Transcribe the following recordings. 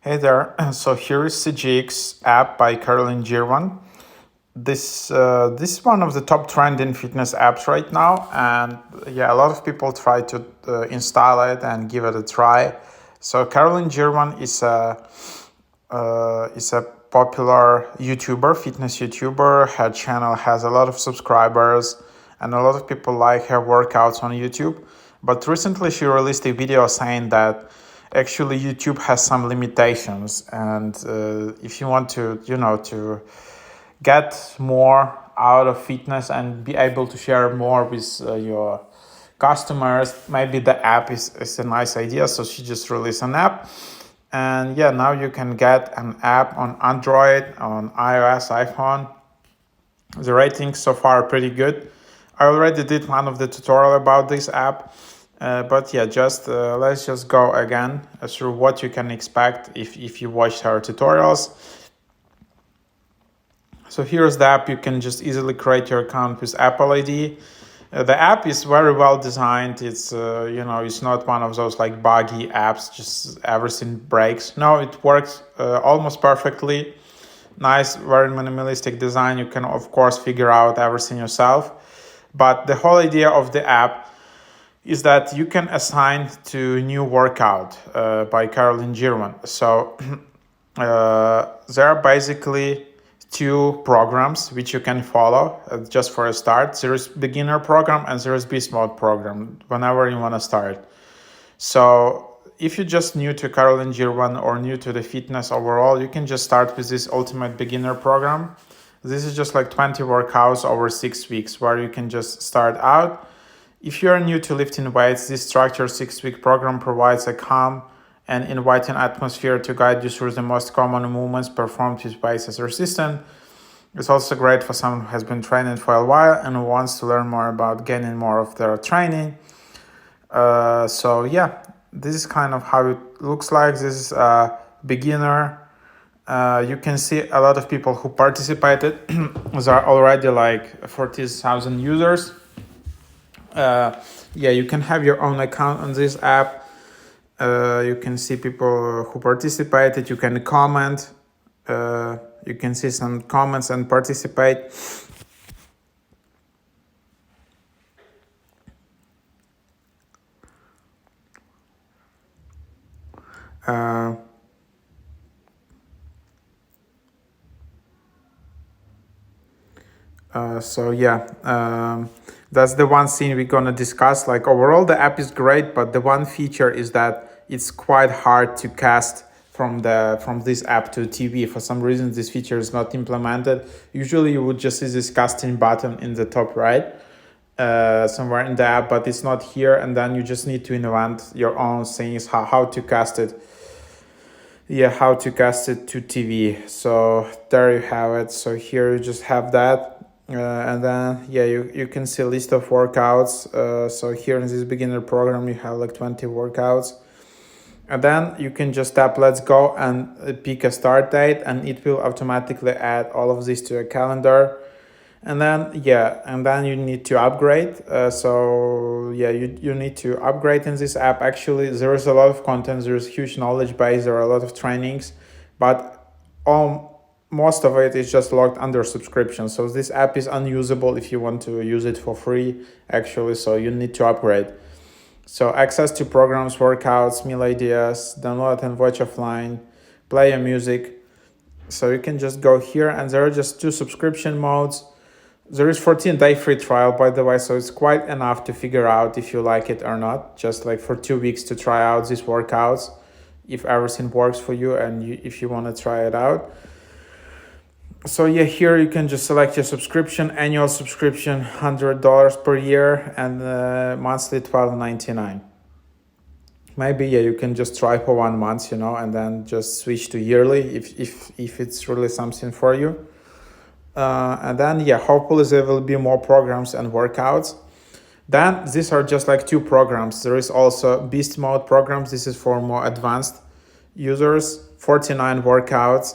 Hey there. So here is CGX app by Girvan. This is one of the top trending fitness apps right now, and yeah, a lot of people try to install it and give it a try. So Girvan is a popular YouTuber, fitness YouTuber. Her channel has a lot of subscribers, and a lot of people like her workouts on YouTube. But recently, she released a video saying that actually YouTube has some limitations, and if you want to, to get more out of fitness and be able to share more with your customers, maybe the app is a nice idea. So she just released an app, and yeah, now you can get an app on Android, on iOS, iPhone. The ratings so far are pretty good. I already did one of the tutorial about this app, but yeah, just let's just go again through what you can expect if you watched our tutorials. So here's the app. You can just easily create your account with Apple ID. The app is very well designed. It's it's not one of those like buggy apps, just everything breaks. No, it works almost perfectly. Nice, very minimalistic design. You can of course figure out everything yourself. But the whole idea of the app is that you can assign to new workout by Girvan. So there are basically two programs which you can follow just for a start. There is beginner program and there is beast mode program whenever you want to start. So if you're just new to Girvan or new to the fitness overall, you can just start with this ultimate beginner program. This is just like 20 workouts over 6 weeks where you can just start out. If you're new to lifting weights, this structured 6-week program provides a calm and inviting atmosphere to guide you through the most common movements performed with weights as resistance. It's also great for someone who has been training for a while and who wants to learn more about gaining more of their training. So yeah, this is kind of how it looks like. This is a beginner. You can see a lot of people who participated. There are already like 40,000 users. Yeah, you can have your own account on this app. You can see people who participated. You can comment. You can see some comments and participate. So yeah, that's the one thing we're gonna discuss. Like overall, the app is great, but the one feature is that it's quite hard to cast from this app to TV. For some reason, this feature is not implemented. Usually, you would just see this casting button in the top right, somewhere in the app, but it's not here. And then you just need to invent your own things how to cast it. Yeah, how to cast it to TV. So there you have it. So here you just have that. And then yeah, you can see a list of workouts. So here in this beginner program you have like 20 workouts, and then you can just tap let's go and pick a start date, and it will automatically add all of this to your calendar. And then yeah, and then you need to upgrade. So yeah, you need to upgrade in this app. Actually there is a lot of content, there is huge knowledge base, there are a lot of trainings, but most of it is just logged under subscription. So this app is unusable if you want to use it for free actually, so you need to upgrade. So access to programs, workouts, meal ideas, download and watch offline, play your music. So you can just go here, and there are just two subscription modes. There is 14-day free trial, by the way, so it's quite enough to figure out if you like it or not. Just like for 2 weeks to try out these workouts, if everything works for you and if you want to try it out. So yeah, here you can just select your subscription. Annual subscription $100 per year, and monthly $12.99. Maybe yeah, you can just try for 1 month, and then just switch to yearly if it's really something for you. And then yeah, hopefully there will be more programs and workouts. Then these are just like two programs. There is also beast mode programs. This is for more advanced users. 49 workouts.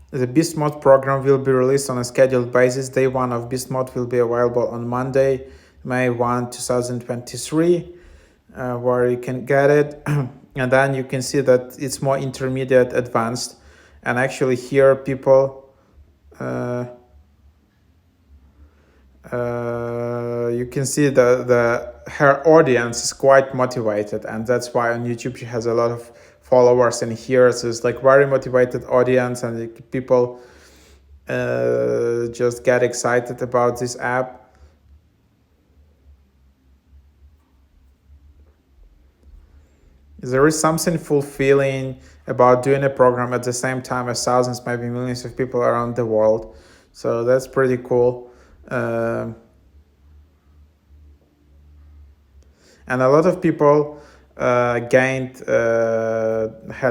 The Beast Mode program will be released on a scheduled basis. Day 1 of Beast Mode will be available on Monday, May 1, 2023. where you can get it. And then you can see that it's more intermediate advanced, and actually here people you can see the her audience is quite motivated, and that's why on YouTube she has a lot of followers. And here it's like very motivated audience, and people just get excited about this app. There is something fulfilling about doing a program at the same time as thousands, maybe millions of people around the world. So that's pretty cool. And a lot of people had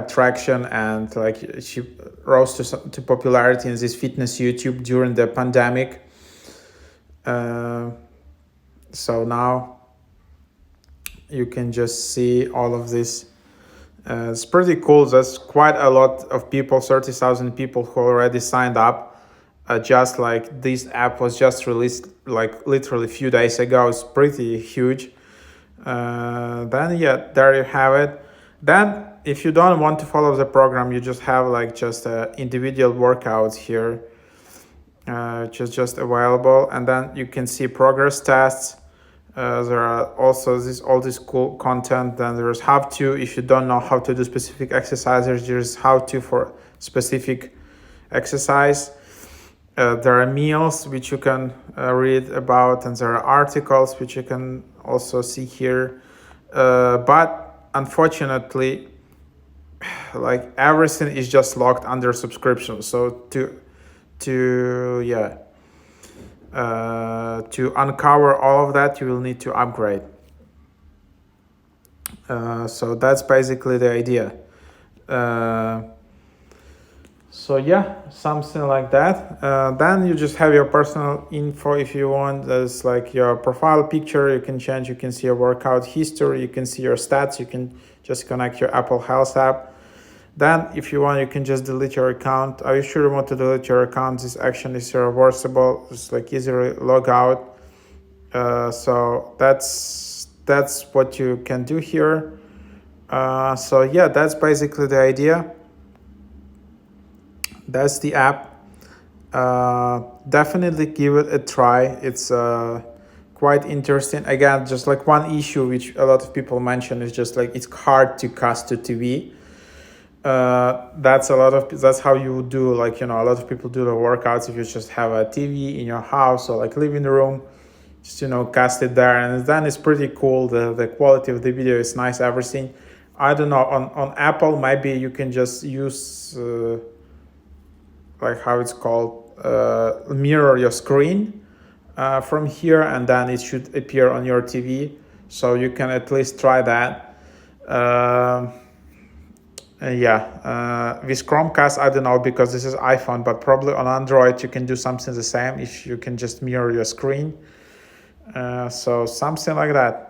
traction, and like she rose to popularity in this fitness YouTube during the pandemic. So now you can just see all of this. It's pretty cool. There's quite a lot of people, 30,000 people who already signed up. Just like this app was just released like literally a few days ago. It's pretty huge. Then yeah, there you have it. Then if you don't want to follow the program, you just have like just individual workouts here, just available. And then you can see progress tests. There are also all this cool content. Then there's how to, if you don't know how to do specific exercises, there's how to for specific exercise. There are meals which you can read about, and there are articles which you can also see here. But unfortunately, like everything is just locked under subscription. So to uncover all of that, you will need to upgrade. So that's basically the idea. So yeah, something like that. Then you just have your personal info if you want. There's like your profile picture you can change. You can see your workout history. You can see your stats. You can just connect your Apple Health app. Then if you want, you can just delete your account. Are you sure you want to delete your account? This action is reversible. It's like easily log out. So that's what you can do here. So yeah, that's basically the idea. That's the app. Definitely give it a try. It's quite interesting. Again, just like one issue which a lot of people mention is just like it's hard to cast to TV. That's how you do, like, a lot of people do the workouts. If you just have a TV in your house or like living room, just cast it there, and then it's pretty cool. The quality of the video is nice, everything. I don't know, on Apple maybe you can just use like how it's called, mirror your screen from here, and then it should appear on your TV, so you can at least try that. With Chromecast, I don't know, because this is iPhone, but probably on Android you can do something the same if you can just mirror your screen. So something like that.